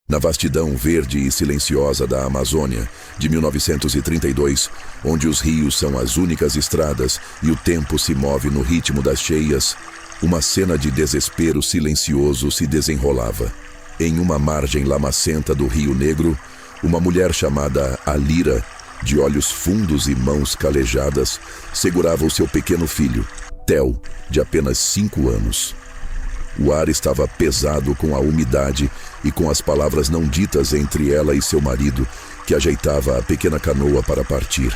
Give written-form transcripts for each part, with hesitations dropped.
Na vastidão verde e silenciosa da Amazônia, de 1932, onde os rios são as únicas estradas e o tempo se move no ritmo das cheias, uma cena de desespero silencioso se desenrolava. Em uma margem lamacenta do Rio Negro, uma mulher chamada Alira, de olhos fundos e mãos calejadas, segurava o seu pequeno filho, Theo, de apenas 5 anos. O ar estava pesado com a umidade e com as palavras não ditas entre ela e seu marido, que ajeitava a pequena canoa para partir.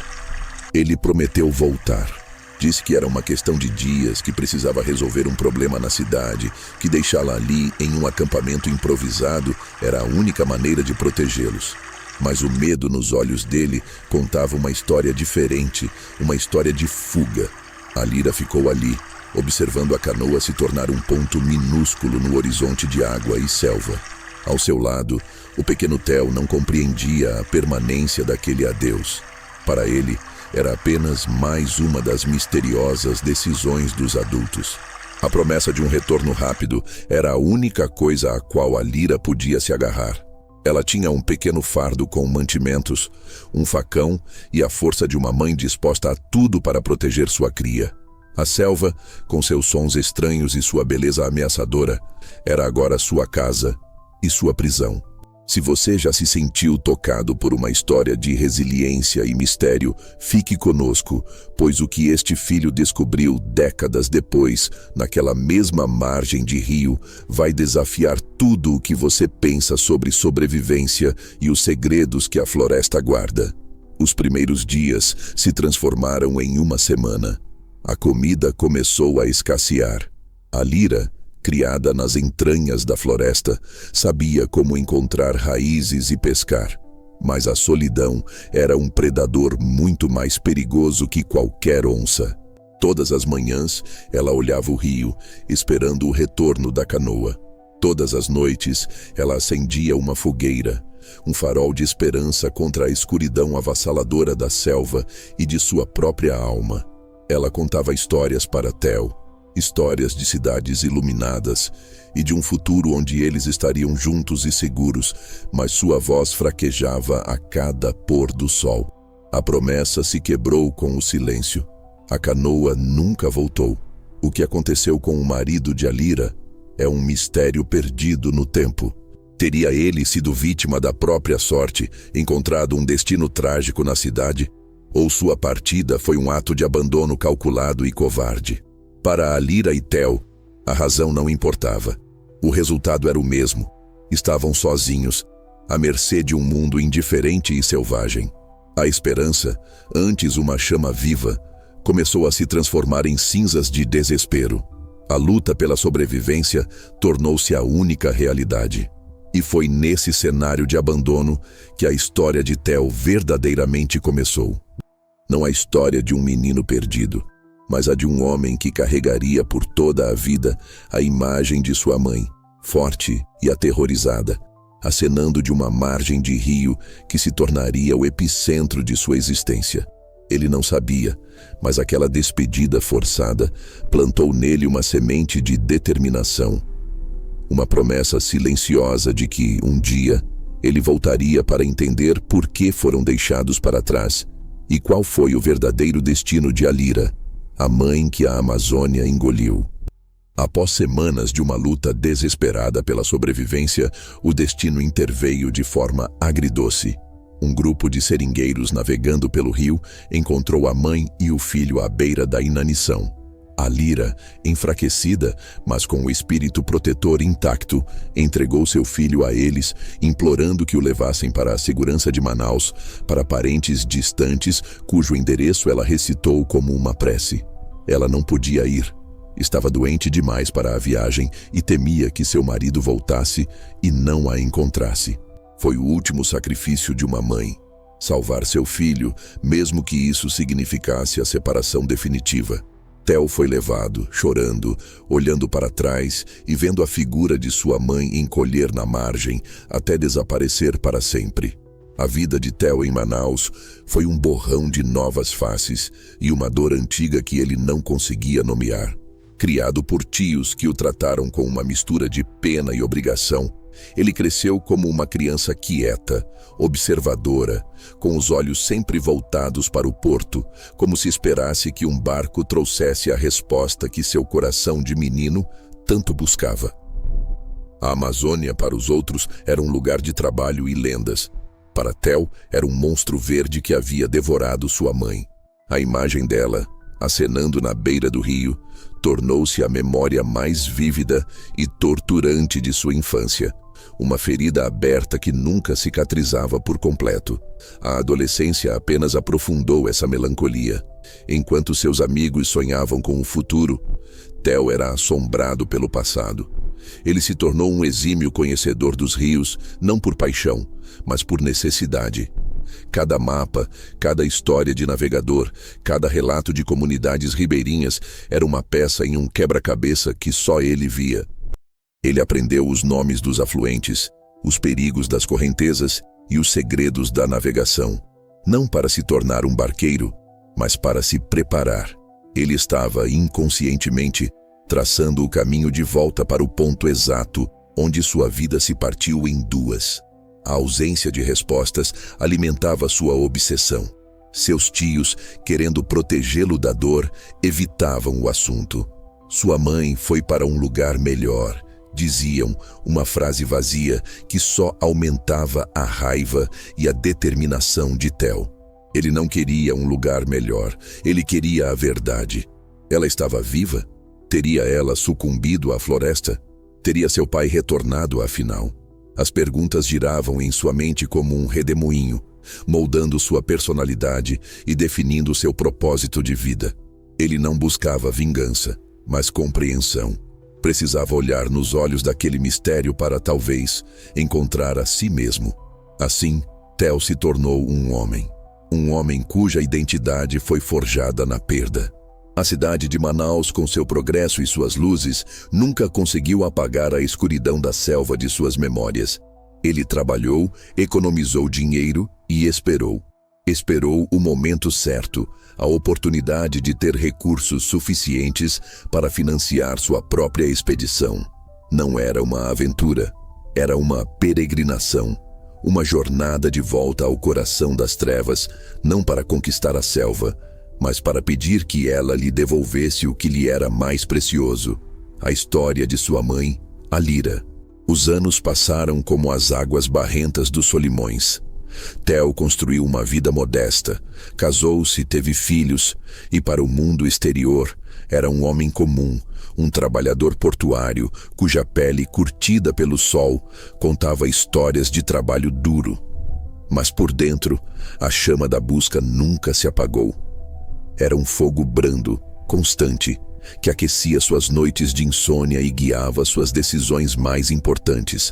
Ele prometeu voltar. Disse que era uma questão de dias, que precisava resolver um problema na cidade, que deixá-la ali em um acampamento improvisado era a única maneira de protegê-los. Mas o medo nos olhos dele contava uma história diferente, uma história de fuga. Alira ficou ali, observando a canoa se tornar um ponto minúsculo no horizonte de água e selva. Ao seu lado, o pequeno Theo não compreendia a permanência daquele adeus. Para ele, era apenas mais uma das misteriosas decisões dos adultos. A promessa de um retorno rápido era a única coisa a qual Alira podia se agarrar. Ela tinha um pequeno fardo com mantimentos, um facão e a força de uma mãe disposta a tudo para proteger sua cria. A selva, com seus sons estranhos e sua beleza ameaçadora, era agora sua casa e sua prisão. Se você já se sentiu tocado por uma história de resiliência e mistério, fique conosco, pois o que este filho descobriu décadas depois, naquela mesma margem de rio, vai desafiar tudo o que você pensa sobre sobrevivência e os segredos que a floresta guarda. Os primeiros dias se transformaram em uma semana. A comida começou a escassear. Alira, criada nas entranhas da floresta, sabia como encontrar raízes e pescar. Mas a solidão era um predador muito mais perigoso que qualquer onça. Todas as manhãs, ela olhava o rio, esperando o retorno da canoa. Todas as noites, ela acendia uma fogueira, um farol de esperança contra a escuridão avassaladora da selva e de sua própria alma. Ela contava histórias para Theo, histórias de cidades iluminadas e de um futuro onde eles estariam juntos e seguros, mas sua voz fraquejava a cada pôr do sol. A promessa se quebrou com o silêncio. A canoa nunca voltou. O que aconteceu com o marido de Alira é um mistério perdido no tempo. Teria ele sido vítima da própria sorte, encontrado um destino trágico na cidade? Ou sua partida foi um ato de abandono calculado e covarde? Para Alira e Theo, a razão não importava. O resultado era o mesmo. Estavam sozinhos, à mercê de um mundo indiferente e selvagem. A esperança, antes uma chama viva, começou a se transformar em cinzas de desespero. A luta pela sobrevivência tornou-se a única realidade. E foi nesse cenário de abandono que a história de Theo verdadeiramente começou. Não a história de um menino perdido, mas a de um homem que carregaria por toda a vida a imagem de sua mãe, forte e aterrorizada, acenando de uma margem de rio que se tornaria o epicentro de sua existência. Ele não sabia, mas aquela despedida forçada plantou nele uma semente de determinação, uma promessa silenciosa de que, um dia, ele voltaria para entender por que foram deixados para trás e qual foi o verdadeiro destino de Alira, a mãe que a Amazônia engoliu. Após semanas de uma luta desesperada pela sobrevivência, o destino interveio de forma agridoce. Um grupo de seringueiros navegando pelo rio encontrou a mãe e o filho à beira da inanição. Alira, enfraquecida, mas com o espírito protetor intacto, entregou seu filho a eles, implorando que o levassem para a segurança de Manaus, para parentes distantes, cujo endereço ela recitou como uma prece. Ela não podia ir. Estava doente demais para a viagem e temia que seu marido voltasse e não a encontrasse. Foi o último sacrifício de uma mãe. Salvar seu filho, mesmo que isso significasse a separação definitiva. Theo foi levado, chorando, olhando para trás e vendo a figura de sua mãe encolher na margem até desaparecer para sempre. A vida de Theo em Manaus foi um borrão de novas faces e uma dor antiga que ele não conseguia nomear. Criado por tios que o trataram com uma mistura de pena e obrigação, Ele cresceu como uma criança quieta, observadora, com os olhos sempre voltados para o porto, como se esperasse que um barco trouxesse a resposta que seu coração de menino tanto buscava. A Amazônia, para os outros, era um lugar de trabalho e lendas. Para Theo, era um monstro verde que havia devorado sua mãe. A imagem dela, acenando na beira do rio, tornou-se a memória mais vívida e torturante de sua infância. Uma ferida aberta que nunca cicatrizava por completo. A adolescência apenas aprofundou essa melancolia. Enquanto seus amigos sonhavam com o futuro, Theo era assombrado pelo passado. Ele se tornou um exímio conhecedor dos rios, não por paixão, mas por necessidade. Cada mapa, cada história de navegador, cada relato de comunidades ribeirinhas era uma peça em um quebra-cabeça que só ele via. Ele aprendeu os nomes dos afluentes, os perigos das correntezas e os segredos da navegação, não para se tornar um barqueiro, mas para se preparar. Ele estava, inconscientemente, traçando o caminho de volta para o ponto exato onde sua vida se partiu em duas. A ausência de respostas alimentava sua obsessão. Seus tios, querendo protegê-lo da dor, evitavam o assunto. Sua mãe foi para um lugar melhor, diziam, uma frase vazia que só aumentava a raiva e a determinação de Theo. Ele não queria um lugar melhor, ele queria a verdade. Ela estava viva? Teria ela sucumbido à floresta? Teria seu pai retornado afinal? As perguntas giravam em sua mente como um redemoinho, moldando sua personalidade e definindo seu propósito de vida. Ele não buscava vingança, mas compreensão. Precisava olhar nos olhos daquele mistério para, talvez, encontrar a si mesmo. Assim, Theo se tornou um homem cuja identidade foi forjada na perda. A cidade de Manaus, com seu progresso e suas luzes, nunca conseguiu apagar a escuridão da selva de suas memórias. Ele trabalhou, economizou dinheiro e esperou. Esperou o momento certo, a oportunidade de ter recursos suficientes para financiar sua própria expedição. Não era uma aventura, era uma peregrinação, uma jornada de volta ao coração das trevas, não para conquistar a selva, mas para pedir que ela lhe devolvesse o que lhe era mais precioso, a história de sua mãe, a lira. Os anos passaram como as águas barrentas dos Solimões. Theo construiu uma vida modesta, casou-se, teve filhos, e para o mundo exterior era um homem comum, um trabalhador portuário, cuja pele, curtida pelo sol, contava histórias de trabalho duro. Mas por dentro, a chama da busca nunca se apagou. Era um fogo brando, constante, que aquecia suas noites de insônia e guiava suas decisões mais importantes.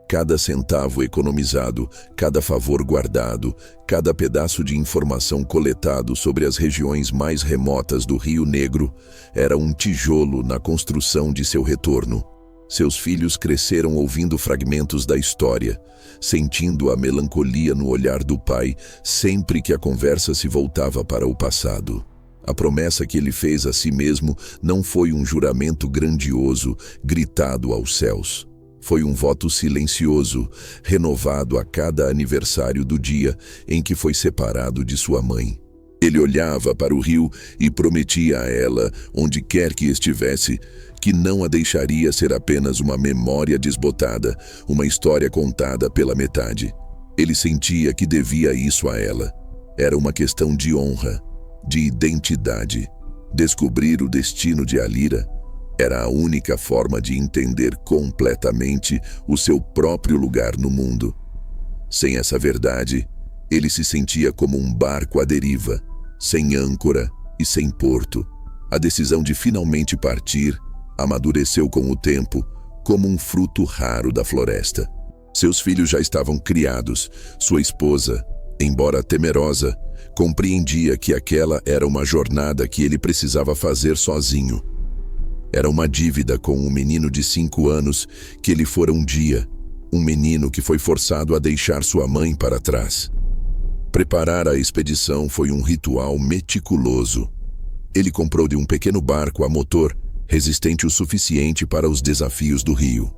Cada centavo economizado, cada favor guardado, cada pedaço de informação coletado sobre as regiões mais remotas do Rio Negro era um tijolo na construção de seu retorno. Seus filhos cresceram ouvindo fragmentos da história, sentindo a melancolia no olhar do pai sempre que a conversa se voltava para o passado. A promessa que ele fez a si mesmo não foi um juramento grandioso, gritado aos céus. Foi um voto silencioso, renovado a cada aniversário do dia em que foi separado de sua mãe. Ele olhava para o rio e prometia a ela, onde quer que estivesse, que não a deixaria ser apenas uma memória desbotada, uma história contada pela metade. Ele sentia que devia isso a ela. Era uma questão de honra, de identidade. Descobrir o destino de Alira era a única forma de entender completamente o seu próprio lugar no mundo. Sem essa verdade, ele se sentia como um barco à deriva, sem âncora e sem porto. A decisão de finalmente partir amadureceu com o tempo, como um fruto raro da floresta. Seus filhos já estavam criados. Sua esposa, embora temerosa, compreendia que aquela era uma jornada que ele precisava fazer sozinho. Era uma dívida com um menino de 5 anos que ele fora um dia, um menino que foi forçado a deixar sua mãe para trás. Preparar a expedição foi um ritual meticuloso. Ele comprou de um pequeno barco a motor, resistente o suficiente para os desafios do rio.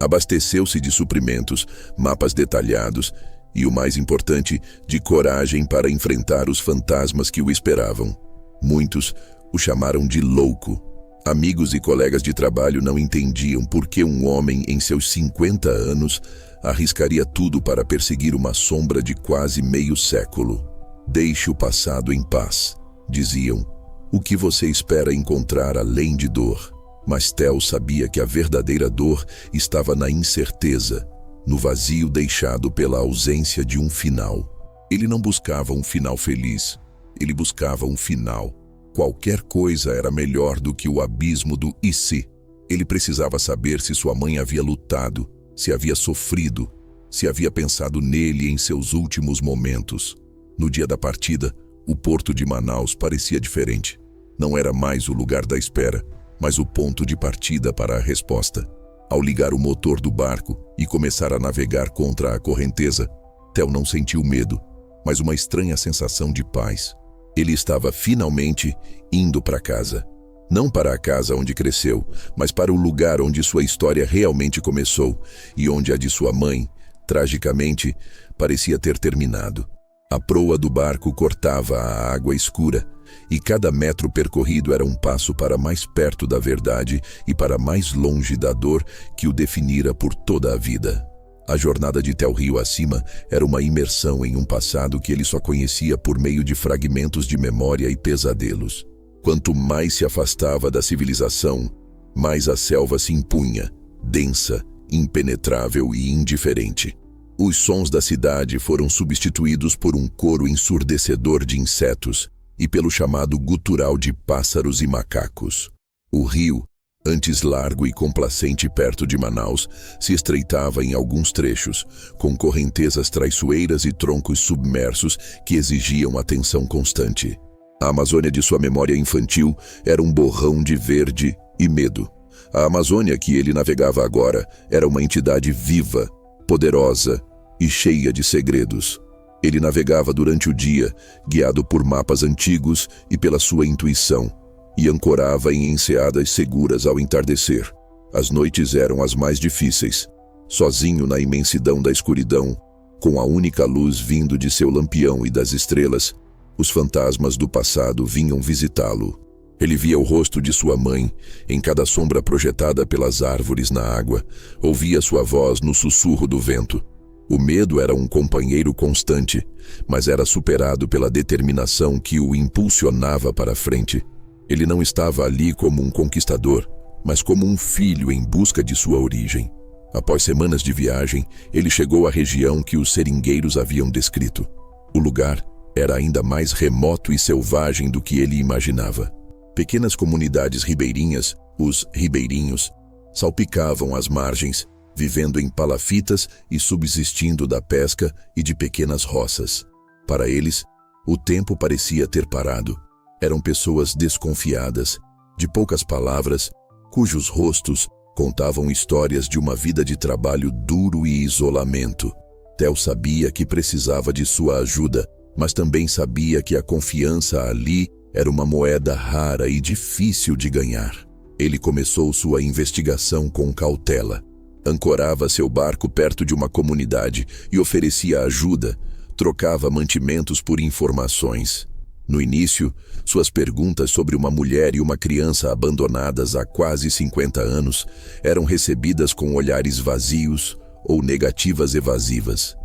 Abasteceu-se de suprimentos, mapas detalhados e, o mais importante, de coragem para enfrentar os fantasmas que o esperavam. Muitos o chamaram de louco. Amigos e colegas de trabalho não entendiam por que um homem em seus 50 anos arriscaria tudo para perseguir uma sombra de quase meio século. Deixe o passado em paz, diziam. O que você espera encontrar além de dor? Mas Theo sabia que a verdadeira dor estava na incerteza, no vazio deixado pela ausência de um final. Ele não buscava um final feliz, ele buscava um final. Qualquer coisa era melhor do que o abismo do e se. Ele precisava saber se sua mãe havia lutado, se havia sofrido, se havia pensado nele em seus últimos momentos. No dia da partida, o porto de Manaus parecia diferente. Não era mais o lugar da espera, mas o ponto de partida para a resposta. Ao ligar o motor do barco e começar a navegar contra a correnteza, Theo não sentiu medo, mas uma estranha sensação de paz. Ele estava finalmente indo para casa. Não para a casa onde cresceu, mas para o lugar onde sua história realmente começou e onde a de sua mãe, tragicamente, parecia ter terminado. A proa do barco cortava a água escura, e cada metro percorrido era um passo para mais perto da verdade e para mais longe da dor que o definira por toda a vida. A jornada de Theo rio acima era uma imersão em um passado que ele só conhecia por meio de fragmentos de memória e pesadelos. Quanto mais se afastava da civilização, mais a selva se impunha, densa, impenetrável e indiferente. Os sons da cidade foram substituídos por um coro ensurdecedor de insetos e pelo chamado gutural de pássaros e macacos. O rio, antes largo e complacente perto de Manaus, se estreitava em alguns trechos, com correntezas traiçoeiras e troncos submersos que exigiam atenção constante. A Amazônia de sua memória infantil era um borrão de verde e medo. A Amazônia que ele navegava agora era uma entidade viva, poderosa e cheia de segredos. Ele navegava durante o dia, guiado por mapas antigos e pela sua intuição, e ancorava em enseadas seguras ao entardecer. As noites eram as mais difíceis. Sozinho na imensidão da escuridão, com a única luz vindo de seu lampião e das estrelas, os fantasmas do passado vinham visitá-lo. Ele via o rosto de sua mãe, em cada sombra projetada pelas árvores na água, ouvia sua voz no sussurro do vento. O medo era um companheiro constante, mas era superado pela determinação que o impulsionava para a frente. Ele não estava ali como um conquistador, mas como um filho em busca de sua origem. Após semanas de viagem, ele chegou à região que os seringueiros haviam descrito. O lugar era ainda mais remoto e selvagem do que ele imaginava. Pequenas comunidades ribeirinhas, os ribeirinhos, salpicavam as margens, vivendo em palafitas e subsistindo da pesca e de pequenas roças. Para eles, o tempo parecia ter parado. Eram pessoas desconfiadas, de poucas palavras, cujos rostos contavam histórias de uma vida de trabalho duro e isolamento. Theo sabia que precisava de sua ajuda, mas também sabia que a confiança ali era uma moeda rara e difícil de ganhar. Ele começou sua investigação com cautela. Ancorava seu barco perto de uma comunidade e oferecia ajuda, trocava mantimentos por informações. No início, suas perguntas sobre uma mulher e uma criança abandonadas há quase 50 anos eram recebidas com olhares vazios ou negativas evasivas.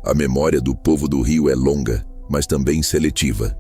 A memória do povo do Rio é longa, mas também seletiva.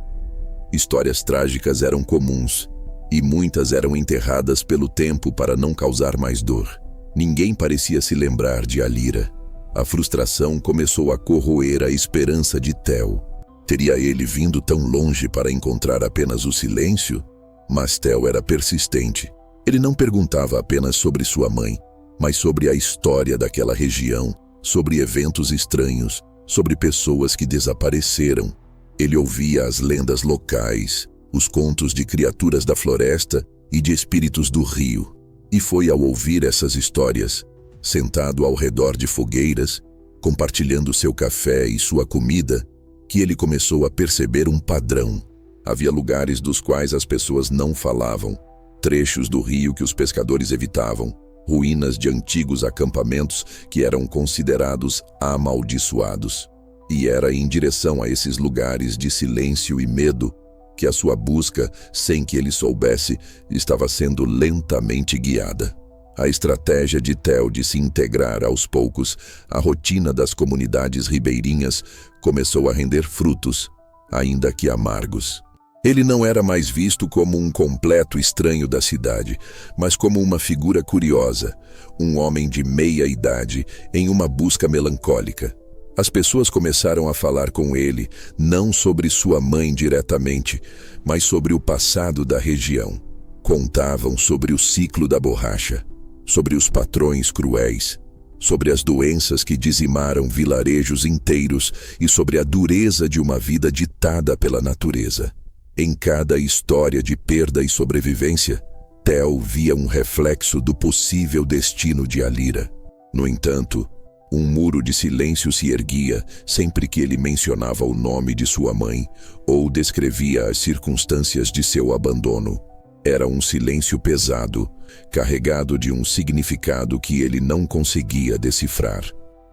Histórias trágicas eram comuns, e muitas eram enterradas pelo tempo para não causar mais dor. Ninguém parecia se lembrar de Alira. A frustração começou a corroer a esperança de Theo. Teria ele vindo tão longe para encontrar apenas o silêncio? Mas Theo era persistente. Ele não perguntava apenas sobre sua mãe, mas sobre a história daquela região, sobre eventos estranhos, sobre pessoas que desapareceram. Ele ouvia as lendas locais, os contos de criaturas da floresta e de espíritos do rio. E foi ao ouvir essas histórias, sentado ao redor de fogueiras, compartilhando seu café e sua comida, que ele começou a perceber um padrão. Havia lugares dos quais as pessoas não falavam, trechos do rio que os pescadores evitavam, ruínas de antigos acampamentos que eram considerados amaldiçoados. E era em direção a esses lugares de silêncio e medo que a sua busca, sem que ele soubesse, estava sendo lentamente guiada. A estratégia de Theo de se integrar aos poucos à rotina das comunidades ribeirinhas começou a render frutos, ainda que amargos. Ele não era mais visto como um completo estranho da cidade, mas como uma figura curiosa, um homem de meia idade em uma busca melancólica. As pessoas começaram a falar com ele, não sobre sua mãe diretamente, mas sobre o passado da região. Contavam sobre o ciclo da borracha, sobre os patrões cruéis, sobre as doenças que dizimaram vilarejos inteiros e sobre a dureza de uma vida ditada pela natureza. Em cada história de perda e sobrevivência, Theo via um reflexo do possível destino de Alira. No entanto, um muro de silêncio se erguia sempre que ele mencionava o nome de sua mãe ou descrevia as circunstâncias de seu abandono. Era um silêncio pesado, carregado de um significado que ele não conseguia decifrar.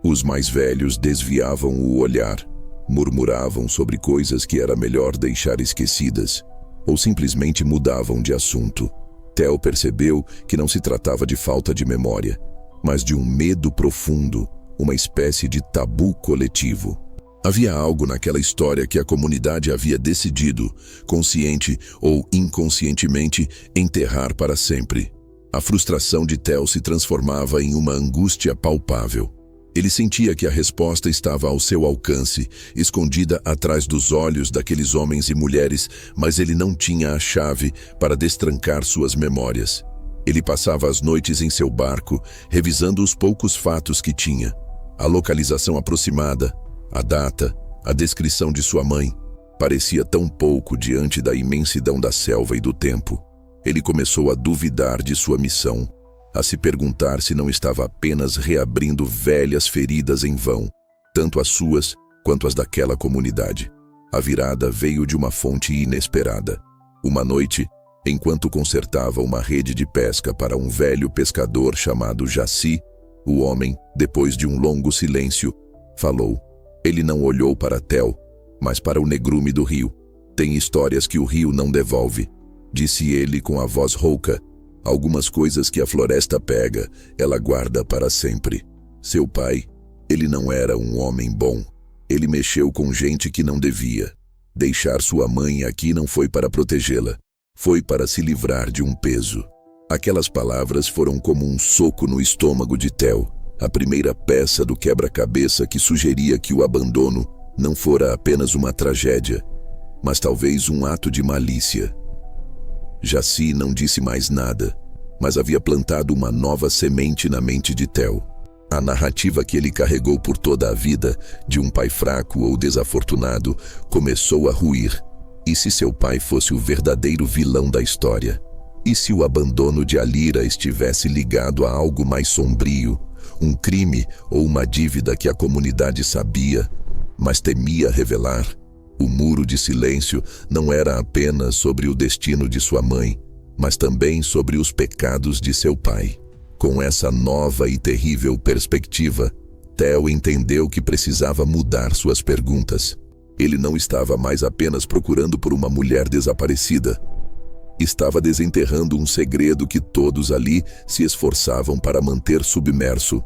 Os mais velhos desviavam o olhar, murmuravam sobre coisas que era melhor deixar esquecidas, ou simplesmente mudavam de assunto. Theo percebeu que não se tratava de falta de memória, mas de um medo profundo, uma espécie de tabu coletivo. Havia algo naquela história que a comunidade havia decidido, consciente ou inconscientemente, enterrar para sempre. A frustração de Theo se transformava em uma angústia palpável. Ele sentia que a resposta estava ao seu alcance, escondida atrás dos olhos daqueles homens e mulheres, mas ele não tinha a chave para destrancar suas memórias. Ele passava as noites em seu barco, revisando os poucos fatos que tinha. A localização aproximada, a data, a descrição de sua mãe, parecia tão pouco diante da imensidão da selva e do tempo. Ele começou a duvidar de sua missão, a se perguntar se não estava apenas reabrindo velhas feridas em vão, tanto as suas quanto as daquela comunidade. A virada veio de uma fonte inesperada. Uma noite, enquanto consertava uma rede de pesca para um velho pescador chamado Jaci, o homem, depois de um longo silêncio, falou. Ele não olhou para Theo, mas para o negrume do rio. Tem histórias que o rio não devolve, disse ele com a voz rouca. Algumas coisas que a floresta pega, ela guarda para sempre. Seu pai, ele não era um homem bom. Ele mexeu com gente que não devia. Deixar sua mãe aqui não foi para protegê-la. Foi para se livrar de um peso. Aquelas palavras foram como um soco no estômago de Theo. A primeira peça do quebra-cabeça que sugeria que o abandono não fora apenas uma tragédia, mas talvez um ato de malícia. Jaci não disse mais nada, mas havia plantado uma nova semente na mente de Theo. A narrativa que ele carregou por toda a vida, de um pai fraco ou desafortunado, começou a ruir. E se seu pai fosse o verdadeiro vilão da história? E se o abandono de Alira estivesse ligado a algo mais sombrio, um crime ou uma dívida que a comunidade sabia, mas temia revelar? O muro de silêncio não era apenas sobre o destino de sua mãe, mas também sobre os pecados de seu pai. Com essa nova e terrível perspectiva, Theo entendeu que precisava mudar suas perguntas. Ele não estava mais apenas procurando por uma mulher desaparecida. Estava desenterrando um segredo que todos ali se esforçavam para manter submerso.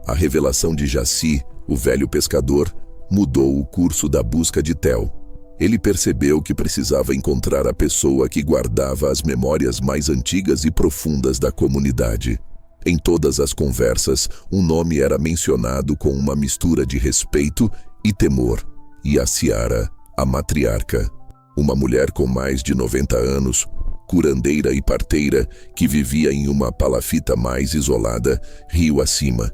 A revelação de Jaci, o velho pescador, mudou o curso da busca de Theo. Ele percebeu que precisava encontrar a pessoa que guardava as memórias mais antigas e profundas da comunidade. Em todas as conversas, um nome era mencionado com uma mistura de respeito e temor. Yaciara, a matriarca. Uma mulher com mais de 90 anos, curandeira e parteira, que vivia em uma palafita mais isolada, rio acima.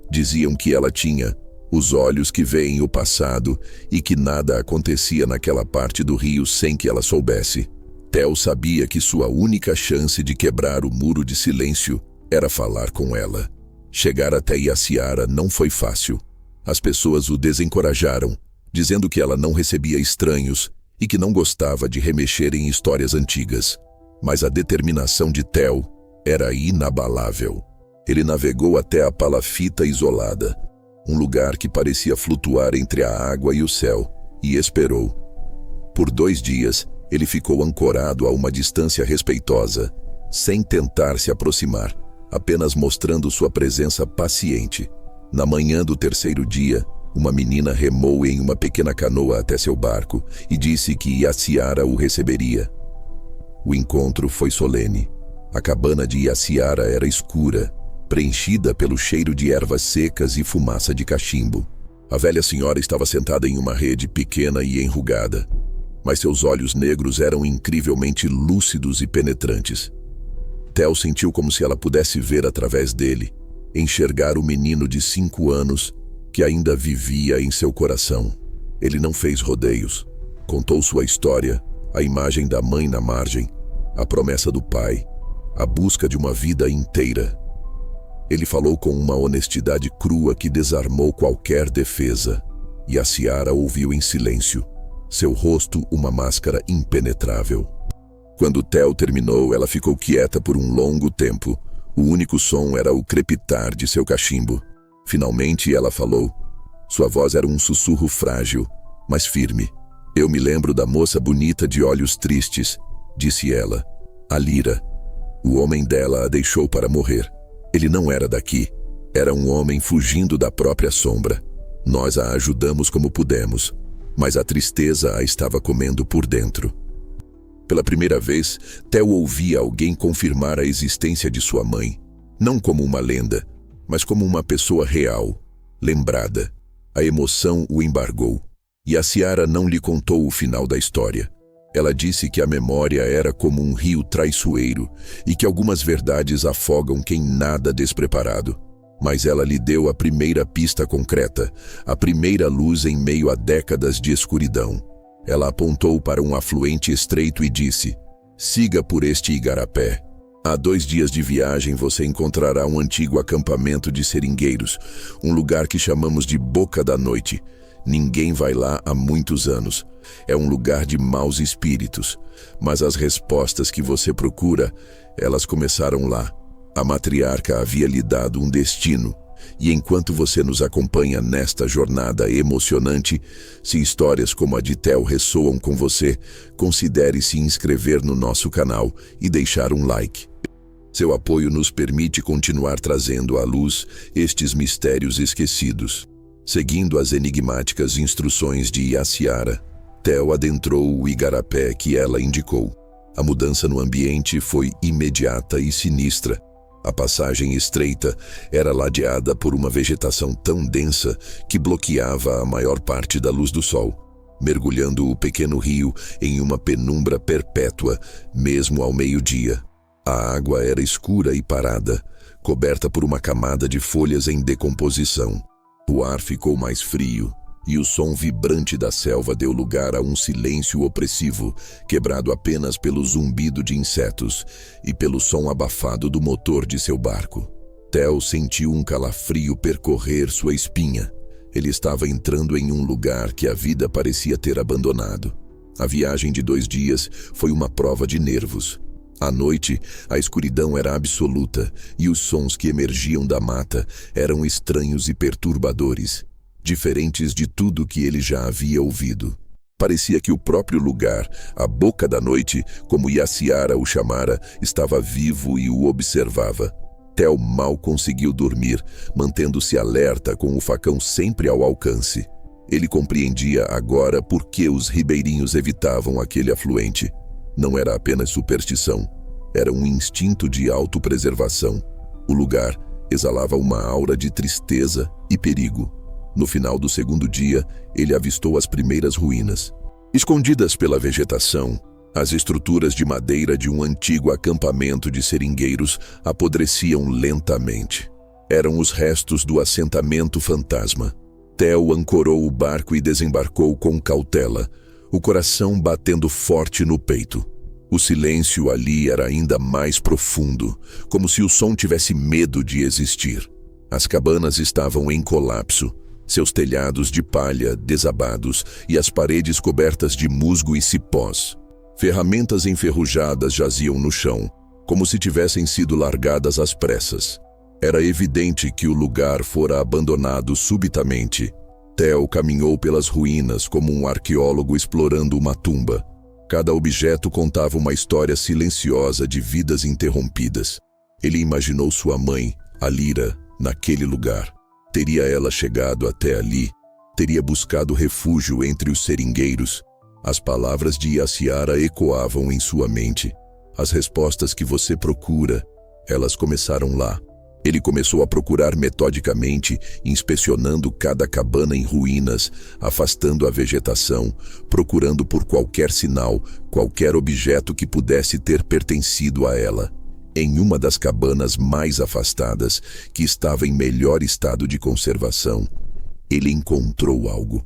Diziam que ela tinha os olhos que veem o passado e que nada acontecia naquela parte do rio sem que ela soubesse. Theo sabia que sua única chance de quebrar o muro de silêncio era falar com ela. Chegar até Yaciara não foi fácil. As pessoas o desencorajaram, dizendo que ela não recebia estranhos e que não gostava de remexer em histórias antigas. Mas a determinação de Theo era inabalável. Ele navegou até a palafita isolada, um lugar que parecia flutuar entre a água e o céu, e esperou. Por 2 dias, ele ficou ancorado a uma distância respeitosa, sem tentar se aproximar, apenas mostrando sua presença paciente. Na manhã do 3º dia, uma menina remou em uma pequena canoa até seu barco e disse que Yaciara o receberia. O encontro foi solene. A cabana de Yaciara era escura, preenchida pelo cheiro de ervas secas e fumaça de cachimbo. A velha senhora estava sentada em uma rede pequena e enrugada, mas seus olhos negros eram incrivelmente lúcidos e penetrantes. Theo sentiu como se ela pudesse ver através dele, enxergar o menino de 5 anos que ainda vivia em seu coração. Ele não fez rodeios. Contou sua história, a imagem da mãe na margem, a promessa do pai, a busca de uma vida inteira. Ele falou com uma honestidade crua que desarmou qualquer defesa, e a Ciara ouviu em silêncio, seu rosto uma máscara impenetrável. Quando Theo terminou, ela ficou quieta por um longo tempo. O único som era o crepitar de seu cachimbo. Finalmente ela falou. Sua voz era um sussurro frágil, mas firme. Eu me lembro da moça bonita de olhos tristes, disse ela. A Lira. O homem dela a deixou para morrer. Ele não era daqui. Era um homem fugindo da própria sombra. Nós a ajudamos como pudemos, mas a tristeza a estava comendo por dentro. Pela primeira vez, Theo ouvia alguém confirmar a existência de sua mãe, não como uma lenda, mas como uma pessoa real, lembrada. A emoção o embargou, e a Ciara não lhe contou o final da história. Ela disse que a memória era como um rio traiçoeiro e que algumas verdades afogam quem nada despreparado. Mas ela lhe deu a primeira pista concreta, a primeira luz em meio a décadas de escuridão. Ela apontou para um afluente estreito e disse: siga por este igarapé. Há 2 dias de viagem você encontrará um antigo acampamento de seringueiros, um lugar que chamamos de Boca da Noite. Ninguém vai lá há muitos anos. É um lugar de maus espíritos, mas as respostas que você procura, elas começaram lá. A matriarca havia lhe dado um destino, e enquanto você nos acompanha nesta jornada emocionante, se histórias como a de Theo ressoam com você, considere se inscrever no nosso canal e deixar um like. Seu apoio nos permite continuar trazendo à luz estes mistérios esquecidos. Seguindo as enigmáticas instruções de Yaciara, Theo adentrou o igarapé que ela indicou. A mudança no ambiente foi imediata e sinistra. A passagem estreita era ladeada por uma vegetação tão densa que bloqueava a maior parte da luz do sol, mergulhando o pequeno rio em uma penumbra perpétua, mesmo ao meio-dia. A água era escura e parada, coberta por uma camada de folhas em decomposição. O ar ficou mais frio, e o som vibrante da selva deu lugar a um silêncio opressivo, quebrado apenas pelo zumbido de insetos e pelo som abafado do motor de seu barco. Theo sentiu um calafrio percorrer sua espinha. Ele estava entrando em um lugar que a vida parecia ter abandonado. A viagem de 2 dias foi uma prova de nervos. À noite, a escuridão era absoluta e os sons que emergiam da mata eram estranhos e perturbadores, diferentes de tudo que ele já havia ouvido. Parecia que o próprio lugar, a Boca da Noite, como Yaciara o chamara, estava vivo e o observava. Theo mal conseguiu dormir, mantendo-se alerta com o facão sempre ao alcance. Ele compreendia agora por que os ribeirinhos evitavam aquele afluente. Não era apenas superstição, era um instinto de autopreservação. O lugar exalava uma aura de tristeza e perigo. No final do 2º dia, ele avistou as primeiras ruínas. Escondidas pela vegetação, as estruturas de madeira de um antigo acampamento de seringueiros apodreciam lentamente. Eram os restos do assentamento fantasma. Theo ancorou o barco e desembarcou com cautela, o coração batendo forte no peito. O silêncio ali era ainda mais profundo, como se o som tivesse medo de existir. As cabanas estavam em colapso, seus telhados de palha desabados e as paredes cobertas de musgo e cipós. Ferramentas enferrujadas jaziam no chão, como se tivessem sido largadas às pressas. Era evidente que o lugar fora abandonado subitamente. Theo caminhou pelas ruínas como um arqueólogo explorando uma tumba. Cada objeto contava uma história silenciosa de vidas interrompidas. Ele imaginou sua mãe, Alira, naquele lugar. Teria ela chegado até ali? Teria buscado refúgio entre os seringueiros? As palavras de Yaciara ecoavam em sua mente. As respostas que você procura, elas começaram lá. Ele começou a procurar metodicamente, inspecionando cada cabana em ruínas, afastando a vegetação, procurando por qualquer sinal, qualquer objeto que pudesse ter pertencido a ela. Em uma das cabanas mais afastadas, que estava em melhor estado de conservação, ele encontrou algo.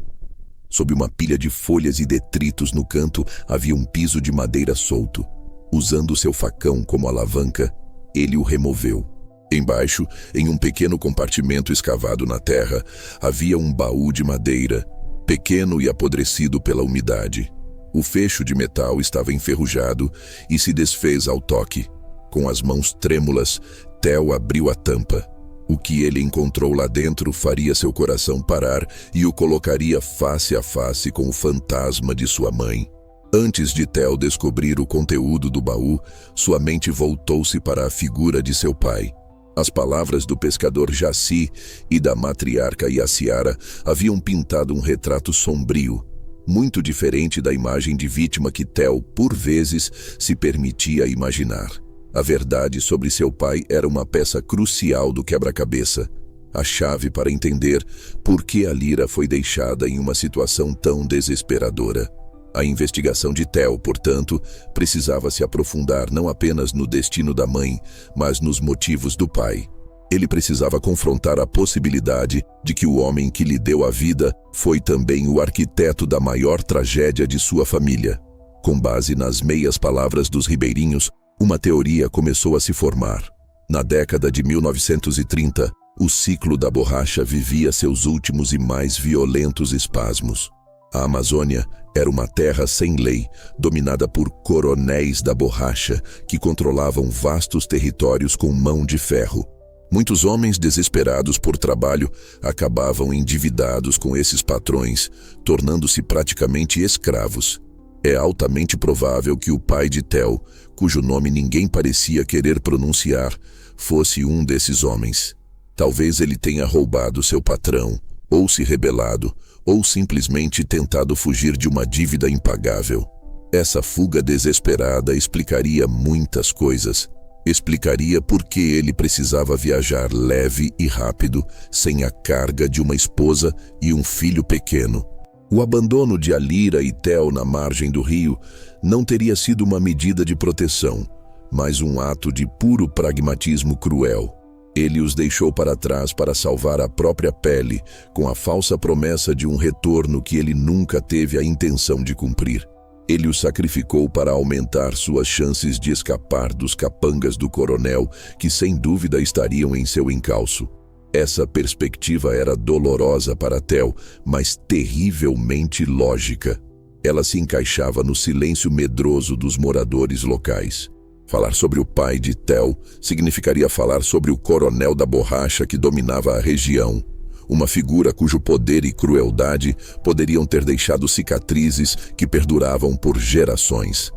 Sob uma pilha de folhas e detritos no canto, havia um piso de madeira solto. Usando seu facão como alavanca, ele o removeu. Embaixo, em um pequeno compartimento escavado na terra, havia um baú de madeira, pequeno e apodrecido pela umidade. O fecho de metal estava enferrujado e se desfez ao toque. Com as mãos trêmulas, Theo abriu a tampa. O que ele encontrou lá dentro faria seu coração parar e o colocaria face a face com o fantasma de sua mãe. Antes de Theo descobrir o conteúdo do baú, sua mente voltou-se para a figura de seu pai. As palavras do pescador Jaci e da matriarca Yaciara haviam pintado um retrato sombrio, muito diferente da imagem de vítima que Theo, por vezes, se permitia imaginar. A verdade sobre seu pai era uma peça crucial do quebra-cabeça, a chave para entender por que Alira foi deixada em uma situação tão desesperadora. A investigação de Theo, portanto, precisava se aprofundar não apenas no destino da mãe, mas nos motivos do pai. Ele precisava confrontar a possibilidade de que o homem que lhe deu a vida foi também o arquiteto da maior tragédia de sua família. Com base nas meias palavras dos ribeirinhos, uma teoria começou a se formar. Na década de 1930, o ciclo da borracha vivia seus últimos e mais violentos espasmos. A Amazônia era uma terra sem lei, dominada por coronéis da borracha que controlavam vastos territórios com mão de ferro. Muitos homens desesperados por trabalho acabavam endividados com esses patrões, tornando-se praticamente escravos. É altamente provável que o pai de Theo, cujo nome ninguém parecia querer pronunciar, fosse um desses homens. Talvez ele tenha roubado seu patrão, ou se rebelado, ou simplesmente tentado fugir de uma dívida impagável. Essa fuga desesperada explicaria muitas coisas. Explicaria por que ele precisava viajar leve e rápido, sem a carga de uma esposa e um filho pequeno. O abandono de Alira e Theo na margem do rio não teria sido uma medida de proteção, mas um ato de puro pragmatismo cruel. Ele os deixou para trás para salvar a própria pele, com a falsa promessa de um retorno que ele nunca teve a intenção de cumprir. Ele os sacrificou para aumentar suas chances de escapar dos capangas do coronel, que sem dúvida estariam em seu encalço. Essa perspectiva era dolorosa para Theo, mas terrivelmente lógica. Ela se encaixava no silêncio medroso dos moradores locais. Falar sobre o pai de Theo significaria falar sobre o coronel da borracha que dominava a região, uma figura cujo poder e crueldade poderiam ter deixado cicatrizes que perduravam por gerações.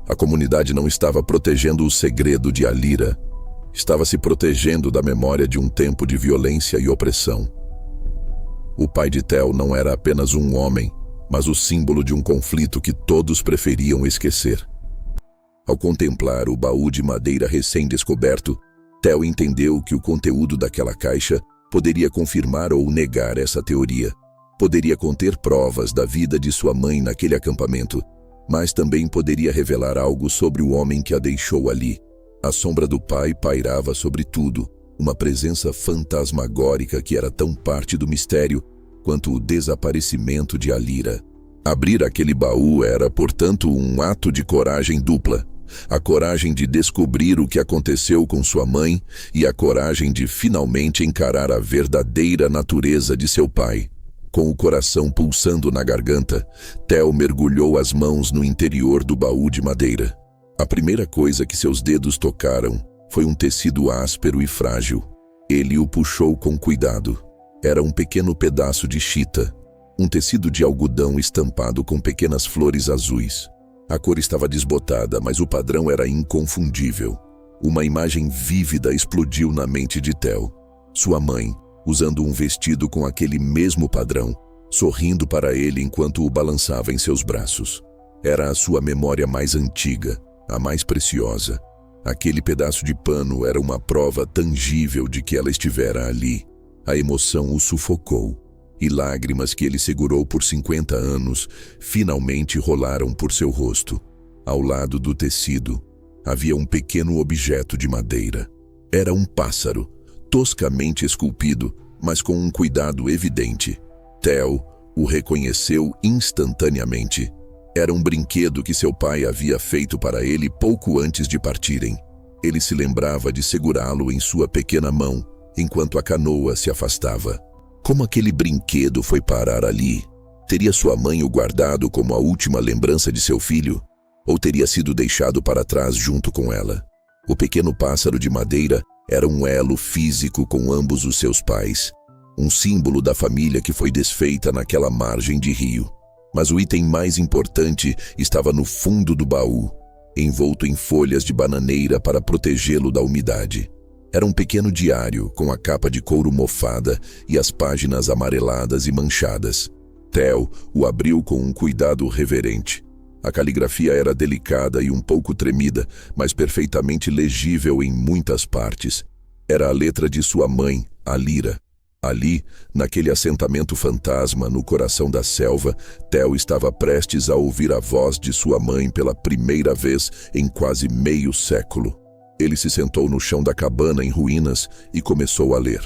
A comunidade não estava protegendo o segredo de Alira, estava se protegendo da memória de um tempo de violência e opressão. O pai de Theo não era apenas um homem, mas o símbolo de um conflito que todos preferiam esquecer. Ao contemplar o baú de madeira recém-descoberto, Theo entendeu que o conteúdo daquela caixa poderia confirmar ou negar essa teoria. Poderia conter provas da vida de sua mãe naquele acampamento, mas também poderia revelar algo sobre o homem que a deixou ali. A sombra do pai pairava sobre tudo, uma presença fantasmagórica que era tão parte do mistério quanto o desaparecimento de Alira. Abrir aquele baú era, portanto, um ato de coragem dupla. A coragem de descobrir o que aconteceu com sua mãe e a coragem de finalmente encarar a verdadeira natureza de seu pai. Com o coração pulsando na garganta, Theo mergulhou as mãos no interior do baú de madeira. A primeira coisa que seus dedos tocaram foi um tecido áspero e frágil. Ele o puxou com cuidado. Era um pequeno pedaço de chita, um tecido de algodão estampado com pequenas flores azuis. A cor estava desbotada, mas o padrão era inconfundível. Uma imagem vívida explodiu na mente de Theo. Sua mãe, usando um vestido com aquele mesmo padrão, sorrindo para ele enquanto o balançava em seus braços. Era a sua memória mais antiga, a mais preciosa. Aquele pedaço de pano era uma prova tangível de que ela estivera ali. A emoção o sufocou, e lágrimas que ele segurou por 50 anos finalmente rolaram por seu rosto. Ao lado do tecido, havia um pequeno objeto de madeira. Era um pássaro, toscamente esculpido, mas com um cuidado evidente. Theo o reconheceu instantaneamente. Era um brinquedo que seu pai havia feito para ele pouco antes de partirem. Ele se lembrava de segurá-lo em sua pequena mão, enquanto a canoa se afastava. Como aquele brinquedo foi parar ali? Teria sua mãe o guardado como a última lembrança de seu filho? Ou teria sido deixado para trás junto com ela? O pequeno pássaro de madeira era um elo físico com ambos os seus pais, um símbolo da família que foi desfeita naquela margem de rio. Mas o item mais importante estava no fundo do baú, envolto em folhas de bananeira para protegê-lo da umidade. Era um pequeno diário com a capa de couro mofada e as páginas amareladas e manchadas. Theo o abriu com um cuidado reverente. A caligrafia era delicada e um pouco tremida, mas perfeitamente legível em muitas partes. Era a letra de sua mãe, Alira. Ali, naquele assentamento fantasma no coração da selva, Theo estava prestes a ouvir a voz de sua mãe pela primeira vez em quase meio século. Ele se sentou no chão da cabana em ruínas e começou a ler.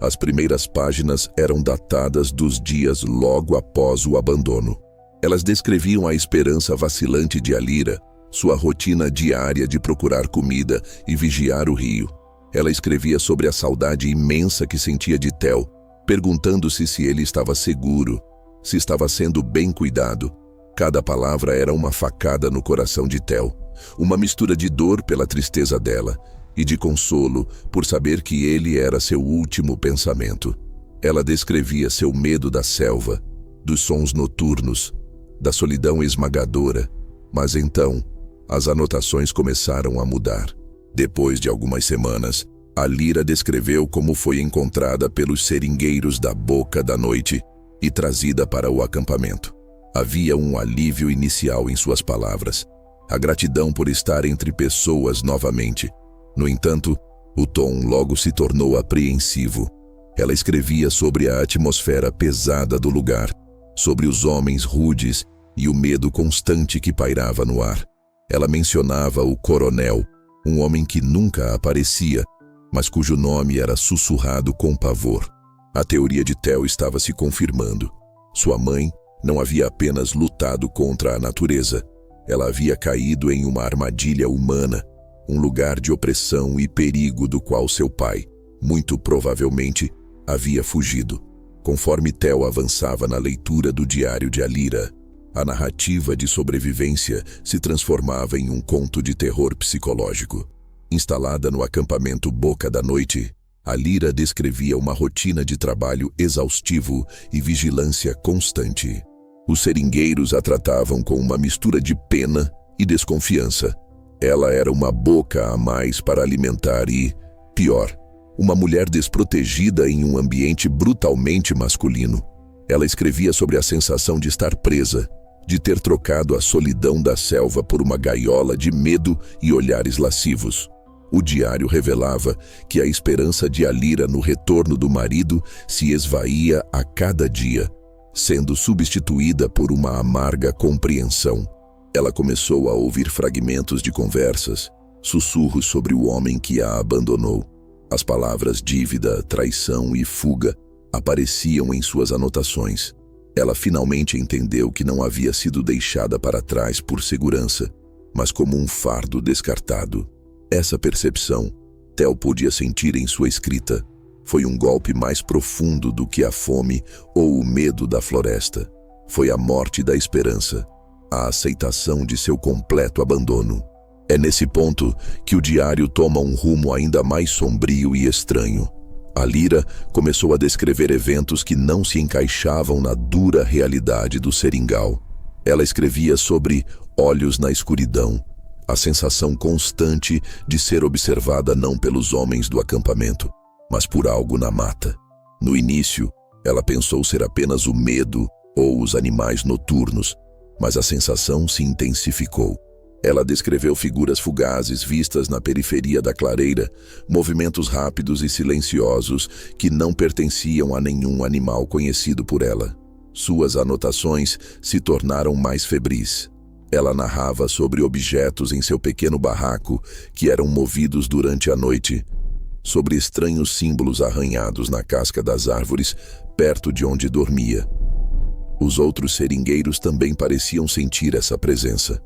As primeiras páginas eram datadas dos dias logo após o abandono. Elas descreviam a esperança vacilante de Alira, sua rotina diária de procurar comida e vigiar o rio. Ela escrevia sobre a saudade imensa que sentia de Theo, perguntando-se se ele estava seguro, se estava sendo bem cuidado. Cada palavra era uma facada no coração de Theo, uma mistura de dor pela tristeza dela e de consolo por saber que ele era seu último pensamento. Ela descrevia seu medo da selva, dos sons noturnos, da solidão esmagadora, mas então as anotações começaram a mudar. Depois de algumas semanas, Alira descreveu como foi encontrada pelos seringueiros da Boca da Noite e trazida para o acampamento. Havia um alívio inicial em suas palavras, a gratidão por estar entre pessoas novamente. No entanto, o tom logo se tornou apreensivo. Ela escrevia sobre a atmosfera pesada do lugar, sobre os homens rudes e o medo constante que pairava no ar. Ela mencionava o coronel, um homem que nunca aparecia, mas cujo nome era sussurrado com pavor. A teoria de Theo estava se confirmando. Sua mãe não havia apenas lutado contra a natureza, ela havia caído em uma armadilha humana, um lugar de opressão e perigo do qual seu pai, muito provavelmente, havia fugido. Conforme Theo avançava na leitura do diário de Alira, a narrativa de sobrevivência se transformava em um conto de terror psicológico. Instalada no acampamento Boca da Noite, Alira descrevia uma rotina de trabalho exaustivo e vigilância constante. Os seringueiros a tratavam com uma mistura de pena e desconfiança. Ela era uma boca a mais para alimentar e, pior, uma mulher desprotegida em um ambiente brutalmente masculino. Ela escrevia sobre a sensação de estar presa, de ter trocado a solidão da selva por uma gaiola de medo e olhares lascivos. O diário revelava que a esperança de Alira no retorno do marido se esvaía a cada dia, sendo substituída por uma amarga compreensão. Ela começou a ouvir fragmentos de conversas, sussurros sobre o homem que a abandonou. As palavras dívida, traição e fuga apareciam em suas anotações. Ela finalmente entendeu que não havia sido deixada para trás por segurança, mas como um fardo descartado. Essa percepção, Theo podia sentir em sua escrita, foi um golpe mais profundo do que a fome ou o medo da floresta. Foi a morte da esperança, a aceitação de seu completo abandono. É nesse ponto que o diário toma um rumo ainda mais sombrio e estranho. A Lyra começou a descrever eventos que não se encaixavam na dura realidade do seringal. Ela escrevia sobre olhos na escuridão, a sensação constante de ser observada não pelos homens do acampamento, mas por algo na mata. No início, ela pensou ser apenas o medo ou os animais noturnos, mas a sensação se intensificou. Ela descreveu figuras fugazes vistas na periferia da clareira, movimentos rápidos e silenciosos que não pertenciam a nenhum animal conhecido por ela. Suas anotações se tornaram mais febris. Ela narrava sobre objetos em seu pequeno barraco que eram movidos durante a noite, sobre estranhos símbolos arranhados na casca das árvores perto de onde dormia. Os outros seringueiros também pareciam sentir essa presença.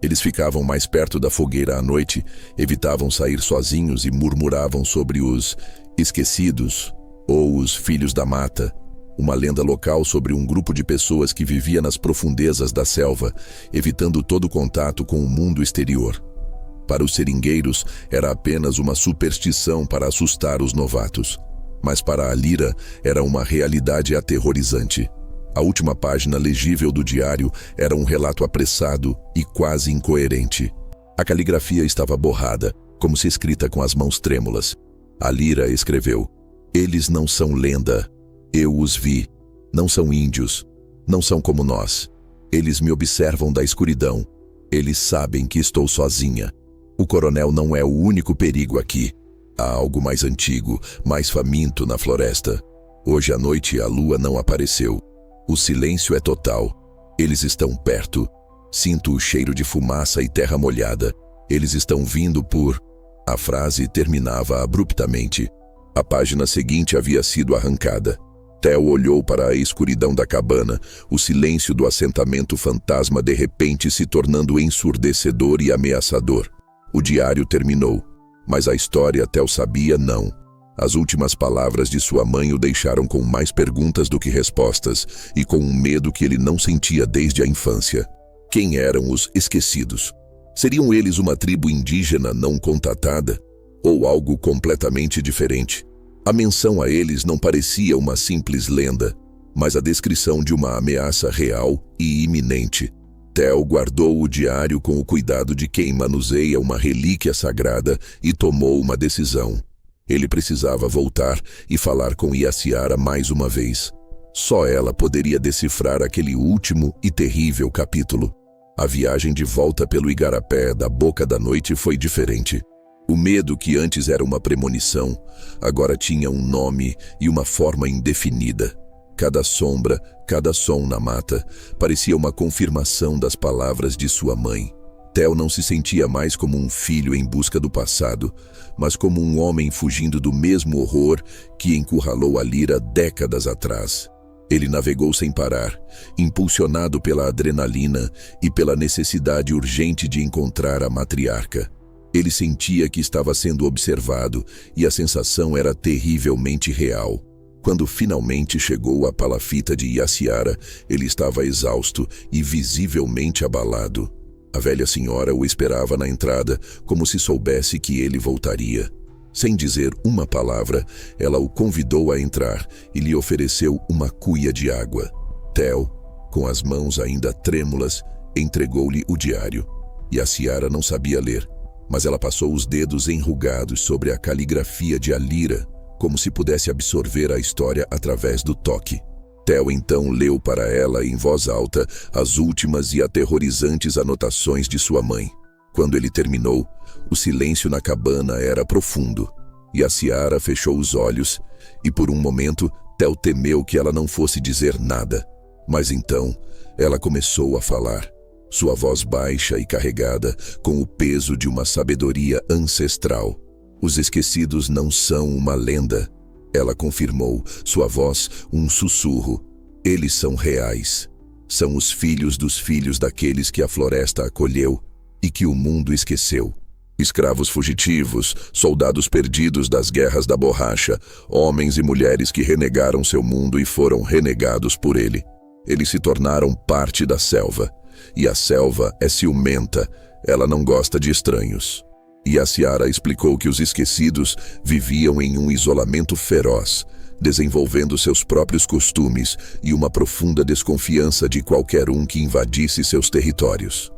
Eles ficavam mais perto da fogueira à noite, evitavam sair sozinhos e murmuravam sobre os esquecidos ou os filhos da mata, uma lenda local sobre um grupo de pessoas que vivia nas profundezas da selva, evitando todo contato com o mundo exterior. Para os seringueiros, era apenas uma superstição para assustar os novatos. Mas para a Lyra, era uma realidade aterrorizante. A última página legível do diário era um relato apressado e quase incoerente. A caligrafia estava borrada, como se escrita com as mãos trêmulas. A Lyra escreveu: "Eles não são lenda. Eu os vi. Não são índios. Não são como nós. Eles me observam da escuridão. Eles sabem que estou sozinha. O coronel não é o único perigo aqui. Há algo mais antigo, mais faminto na floresta. Hoje à noite a lua não apareceu. O silêncio é total. Eles estão perto. Sinto o cheiro de fumaça e terra molhada. Eles estão vindo por..." A frase terminava abruptamente. A página seguinte havia sido arrancada. Theo olhou para a escuridão da cabana, o silêncio do assentamento fantasma de repente se tornando ensurdecedor e ameaçador. O diário terminou, mas a história, Theo sabia, não. As últimas palavras de sua mãe o deixaram com mais perguntas do que respostas e com um medo que ele não sentia desde a infância. Quem eram os esquecidos? Seriam eles uma tribo indígena não contatada? Ou algo completamente diferente? A menção a eles não parecia uma simples lenda, mas a descrição de uma ameaça real e iminente. Theo guardou o diário com o cuidado de quem manuseia uma relíquia sagrada e tomou uma decisão. Ele precisava voltar e falar com Yaciara mais uma vez. Só ela poderia decifrar aquele último e terrível capítulo. A viagem de volta pelo igarapé da boca da noite foi diferente. O medo que antes era uma premonição, agora tinha um nome e uma forma indefinida. Cada sombra, cada som na mata, parecia uma confirmação das palavras de sua mãe. Theo não se sentia mais como um filho em busca do passado, mas como um homem fugindo do mesmo horror que encurralou a Lyra décadas atrás. Ele navegou sem parar, impulsionado pela adrenalina e pela necessidade urgente de encontrar a matriarca. Ele sentia que estava sendo observado e a sensação era terrivelmente real. Quando finalmente chegou à palafita de Yaciara, ele estava exausto e visivelmente abalado. A velha senhora o esperava na entrada, como se soubesse que ele voltaria. Sem dizer uma palavra, ela o convidou a entrar e lhe ofereceu uma cuia de água. Theo, com as mãos ainda trêmulas, entregou-lhe o diário. Yaciara não sabia ler, mas ela passou os dedos enrugados sobre a caligrafia de Lyra, como se pudesse absorver a história através do toque. Theo então leu para ela em voz alta as últimas e aterrorizantes anotações de sua mãe. Quando ele terminou, o silêncio na cabana era profundo. Yaciara fechou os olhos e por um momento Theo temeu que ela não fosse dizer nada. Mas então ela começou a falar. Sua voz baixa e carregada, com o peso de uma sabedoria ancestral. Os esquecidos não são uma lenda. Ela confirmou, sua voz um sussurro. Eles são reais. São os filhos dos filhos daqueles que a floresta acolheu e que o mundo esqueceu. Escravos fugitivos, soldados perdidos das guerras da borracha, homens e mulheres que renegaram seu mundo e foram renegados por ele. Eles se tornaram parte da selva. E a selva é ciumenta, Ela não gosta de estranhos. E a Ciara explicou que os esquecidos viviam em um isolamento feroz, desenvolvendo seus próprios costumes e uma profunda desconfiança de qualquer um que invadisse seus territórios.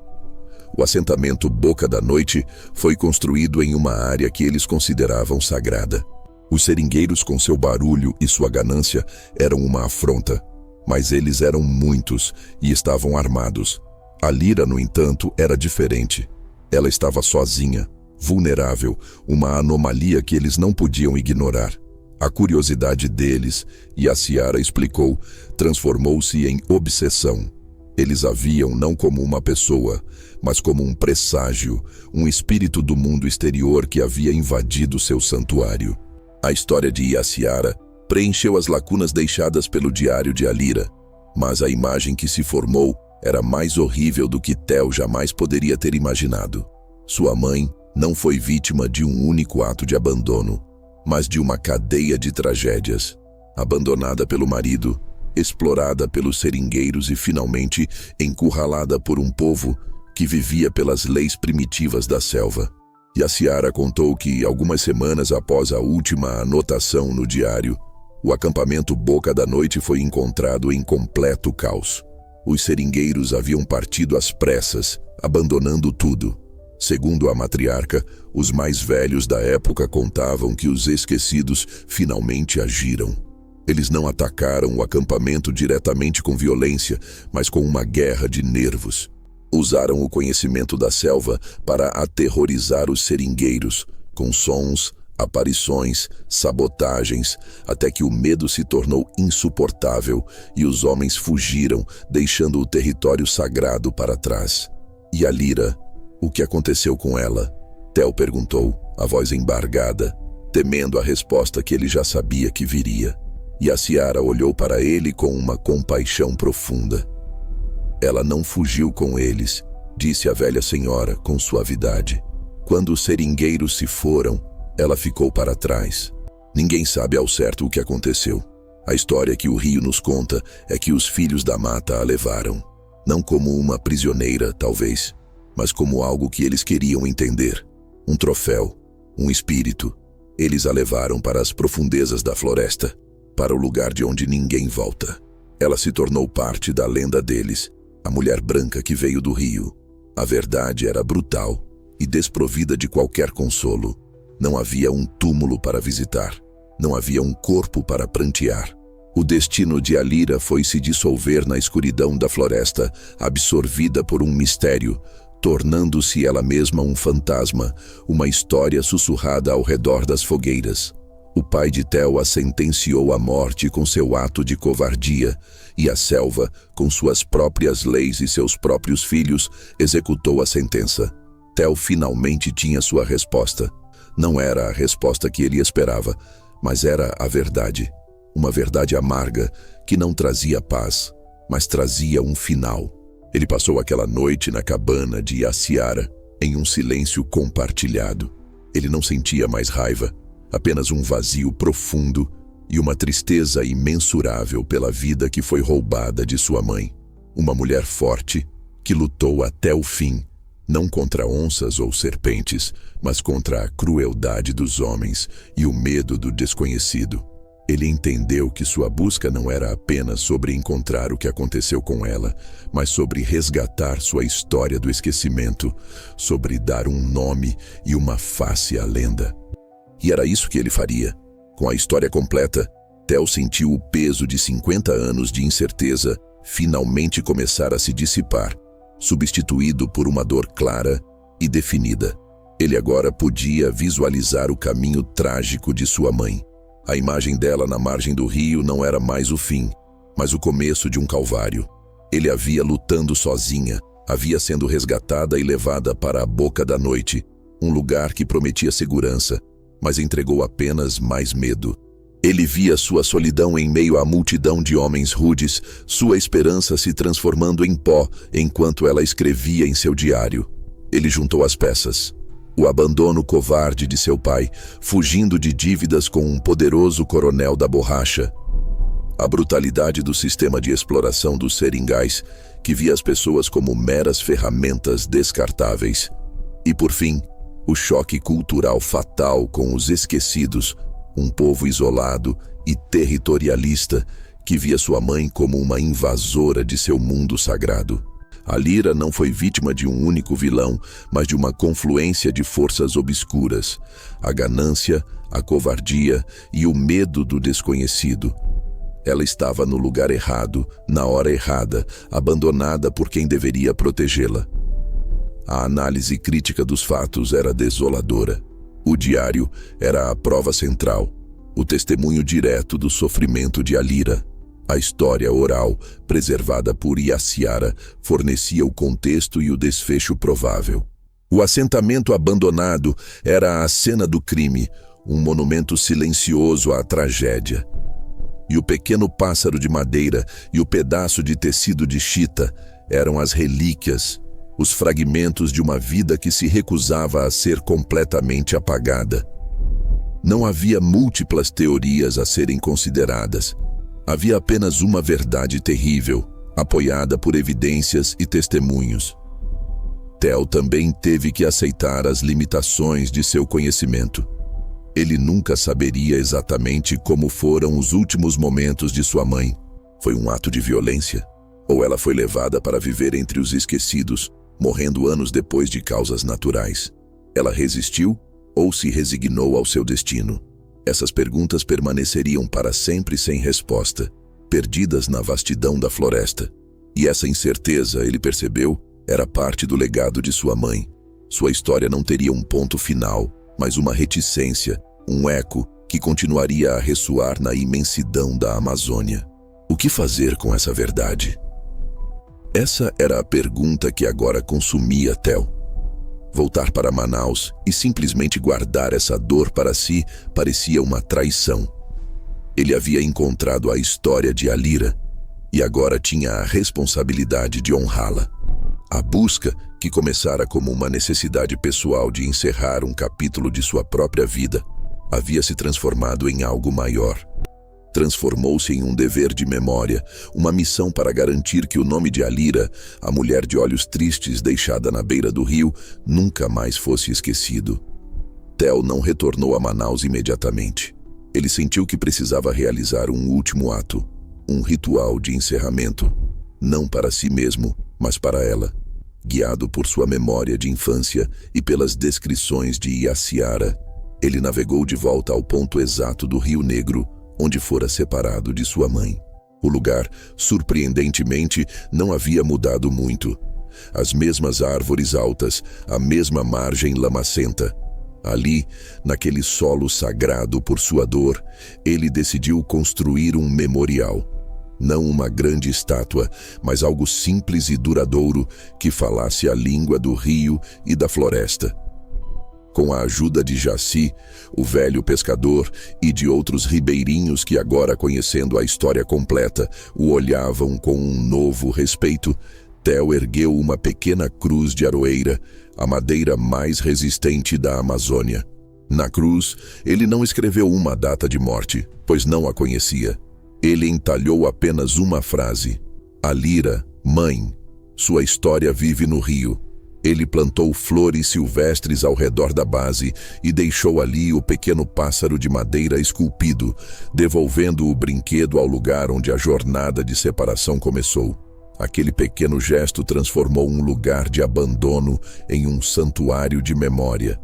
O assentamento Boca da Noite foi construído em uma área que eles consideravam sagrada. Os seringueiros, com seu barulho e sua ganância, eram uma afronta, mas eles eram muitos e estavam armados. A Lyra, no entanto, era diferente. Ela estava sozinha, vulnerável, uma anomalia que eles não podiam ignorar. A curiosidade deles, e a Ciara explicou, transformou-se em obsessão. Eles a viam não como uma pessoa, mas como um presságio, um espírito do mundo exterior que havia invadido seu santuário. A história de Yaciara preencheu as lacunas deixadas pelo diário de Alira, mas a imagem que se formou era mais horrível do que Tel jamais poderia ter imaginado. Sua mãe não foi vítima de um único ato de abandono, mas de uma cadeia de tragédias. Abandonada pelo marido, explorada pelos seringueiros e finalmente encurralada por um povo que vivia pelas leis primitivas da selva. E a Ciara contou que, algumas semanas após a última anotação no diário, o acampamento Boca da Noite foi encontrado em completo caos. Os seringueiros haviam partido às pressas, abandonando tudo. Segundo a matriarca, os mais velhos da época contavam que os esquecidos finalmente agiram. Eles não atacaram o acampamento diretamente com violência, mas com uma guerra de nervos. Usaram o conhecimento da selva para aterrorizar os seringueiros, com sons, aparições, sabotagens, até que o medo se tornou insuportável e os homens fugiram, deixando o território sagrado para trás. E a Lyra? O que aconteceu com ela? Tel perguntou, a voz embargada, temendo a resposta que ele já sabia que viria. E a Ciara olhou para ele com uma compaixão profunda. Ela não fugiu com eles, disse a velha senhora com suavidade. Quando os seringueiros se foram, ela ficou para trás. Ninguém sabe ao certo o que aconteceu. A história que o rio nos conta é que os filhos da mata a levaram. Não como uma prisioneira, talvez, mas como algo que eles queriam entender. Um troféu, um espírito. Eles a levaram para as profundezas da floresta, para o lugar de onde ninguém volta. Ela se tornou parte da lenda deles, a mulher branca que veio do rio. A verdade era brutal e desprovida de qualquer consolo. Não havia um túmulo para visitar. Não havia um corpo para prantear. O destino de Alira foi se dissolver na escuridão da floresta, absorvida por um mistério, tornando-se ela mesma um fantasma, uma história sussurrada ao redor das fogueiras. O pai de Tel a sentenciou à morte com seu ato de covardia, e a selva, com suas próprias leis e seus próprios filhos, executou a sentença. Tel finalmente tinha sua resposta. Não era a resposta que ele esperava, mas era a verdade. Uma verdade amarga que não trazia paz, mas trazia um final. Ele passou aquela noite na cabana de Yaciara, em um silêncio compartilhado. Ele não sentia mais raiva, apenas um vazio profundo e uma tristeza imensurável pela vida que foi roubada de sua mãe. Uma mulher forte que lutou até o fim, não contra onças ou serpentes, mas contra a crueldade dos homens e o medo do desconhecido. Ele entendeu que sua busca não era apenas sobre encontrar o que aconteceu com ela, mas sobre resgatar sua história do esquecimento, sobre dar um nome e uma face à lenda. E era isso que ele faria. Com a história completa, Tel sentiu o peso de 50 anos de incerteza finalmente começar a se dissipar, substituído por uma dor clara e definida. Ele agora podia visualizar o caminho trágico de sua mãe. A imagem dela na margem do rio não era mais o fim, mas o começo de um calvário. Ele a via lutando sozinha, havia sendo resgatada e levada para a Boca da Noite, um lugar que prometia segurança, mas entregou apenas mais medo. Ele via sua solidão em meio à multidão de homens rudes, sua esperança se transformando em pó enquanto ela escrevia em seu diário. Ele juntou as peças. O abandono covarde de seu pai, fugindo de dívidas com um poderoso coronel da borracha. A brutalidade do sistema de exploração dos seringais, que via as pessoas como meras ferramentas descartáveis. E por fim, o choque cultural fatal com os esquecidos, um povo isolado e territorialista que via sua mãe como uma invasora de seu mundo sagrado. A Lyra não foi vítima de um único vilão, mas de uma confluência de forças obscuras: a ganância, a covardia e o medo do desconhecido. Ela estava no lugar errado, na hora errada, abandonada por quem deveria protegê-la. A análise crítica dos fatos era desoladora. O diário era a prova central, o testemunho direto do sofrimento de Lyra. A história oral, preservada por Yaciara, fornecia o contexto e o desfecho provável. O assentamento abandonado era a cena do crime, um monumento silencioso à tragédia. E o pequeno pássaro de madeira e o pedaço de tecido de chita eram as relíquias, os fragmentos de uma vida que se recusava a ser completamente apagada. Não havia múltiplas teorias a serem consideradas. Havia apenas uma verdade terrível, apoiada por evidências e testemunhos. Theo também teve que aceitar as limitações de seu conhecimento. Ele nunca saberia exatamente como foram os últimos momentos de sua mãe. Foi um ato de violência? Ou ela foi levada para viver entre os esquecidos, morrendo anos depois de causas naturais? Ela resistiu ou se resignou ao seu destino? Essas perguntas permaneceriam para sempre sem resposta, perdidas na vastidão da floresta. E essa incerteza, ele percebeu, era parte do legado de sua mãe. Sua história não teria um ponto final, mas uma reticência, um eco que continuaria a ressoar na imensidão da Amazônia. O que fazer com essa verdade? Essa era a pergunta que agora consumia Theo. Voltar para Manaus e simplesmente guardar essa dor para si parecia uma traição. Ele havia encontrado a história de Lyra e agora tinha a responsabilidade de honrá-la. A busca, que começara como uma necessidade pessoal de encerrar um capítulo de sua própria vida, havia se transformado em algo maior. Transformou-se em um dever de memória, uma missão para garantir que o nome de Lyra, a mulher de olhos tristes deixada na beira do rio, nunca mais fosse esquecido. Theo não retornou a Manaus imediatamente. Ele sentiu que precisava realizar um último ato, um ritual de encerramento, não para si mesmo, mas para ela. Guiado por sua memória de infância e pelas descrições de Yaciara, ele navegou de volta ao ponto exato do Rio Negro, onde fora separado de sua mãe. O lugar, surpreendentemente, não havia mudado muito. As mesmas árvores altas, a mesma margem lamacenta. Ali, naquele solo sagrado por sua dor, ele decidiu construir um memorial. Não uma grande estátua, mas algo simples e duradouro que falasse a língua do rio e da floresta. Com a ajuda de Jaci, o velho pescador, e de outros ribeirinhos que agora, conhecendo a história completa, o olhavam com um novo respeito, Theo ergueu uma pequena cruz de aroeira, a madeira mais resistente da Amazônia. Na cruz, ele não escreveu uma data de morte, pois não a conhecia. Ele entalhou apenas uma frase: Lyra, mãe, sua história vive no rio. Ele plantou flores silvestres ao redor da base e deixou ali o pequeno pássaro de madeira esculpido, devolvendo o brinquedo ao lugar onde a jornada de separação começou. Aquele pequeno gesto transformou um lugar de abandono em um santuário de memória.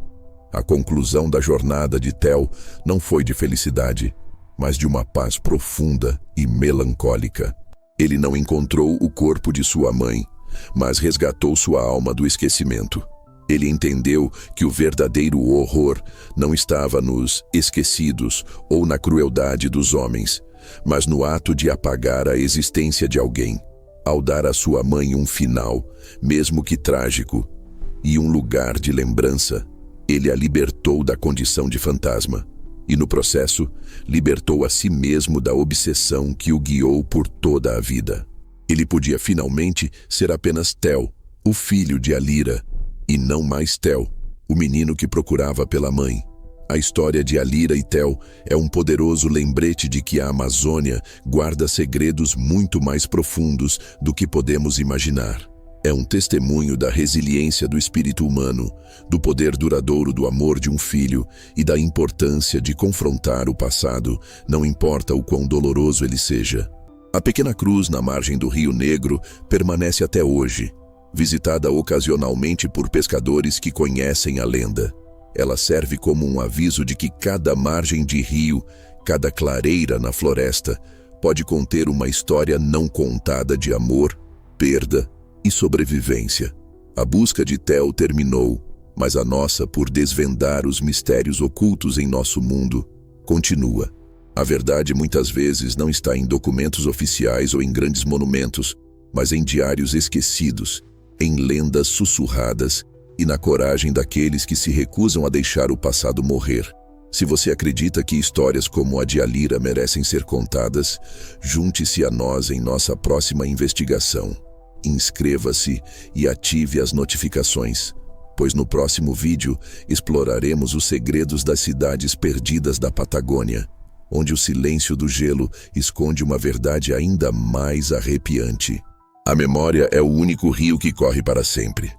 A conclusão da jornada de Theo não foi de felicidade, mas de uma paz profunda e melancólica. Ele não encontrou o corpo de sua mãe, mas resgatou sua alma do esquecimento. Ele entendeu que o verdadeiro horror não estava nos esquecidos ou na crueldade dos homens, mas no ato de apagar a existência de alguém. Ao dar à sua mãe um final, mesmo que trágico, e um lugar de lembrança, ele a libertou da condição de fantasma. E no processo, libertou a si mesmo da obsessão que o guiou por toda a vida. Ele podia finalmente ser apenas Theo, o filho de Lyra, e não mais Theo, o menino que procurava pela mãe. A história de Lyra e Theo é um poderoso lembrete de que a Amazônia guarda segredos muito mais profundos do que podemos imaginar. É um testemunho da resiliência do espírito humano, do poder duradouro do amor de um filho e da importância de confrontar o passado, não importa o quão doloroso ele seja. A pequena cruz na margem do Rio Negro permanece até hoje, visitada ocasionalmente por pescadores que conhecem a lenda. Ela serve como um aviso de que cada margem de rio, cada clareira na floresta, pode conter uma história não contada de amor, perda e sobrevivência. A busca de Theo terminou, mas a nossa por desvendar os mistérios ocultos em nosso mundo continua. A verdade muitas vezes não está em documentos oficiais ou em grandes monumentos, mas em diários esquecidos, em lendas sussurradas e na coragem daqueles que se recusam a deixar o passado morrer. Se você acredita que histórias como a de Alira merecem ser contadas, junte-se a nós em nossa próxima investigação. Inscreva-se e ative as notificações, pois no próximo vídeo exploraremos os segredos das cidades perdidas da Patagônia, onde o silêncio do gelo esconde uma verdade ainda mais arrepiante. A memória é o único rio que corre para sempre.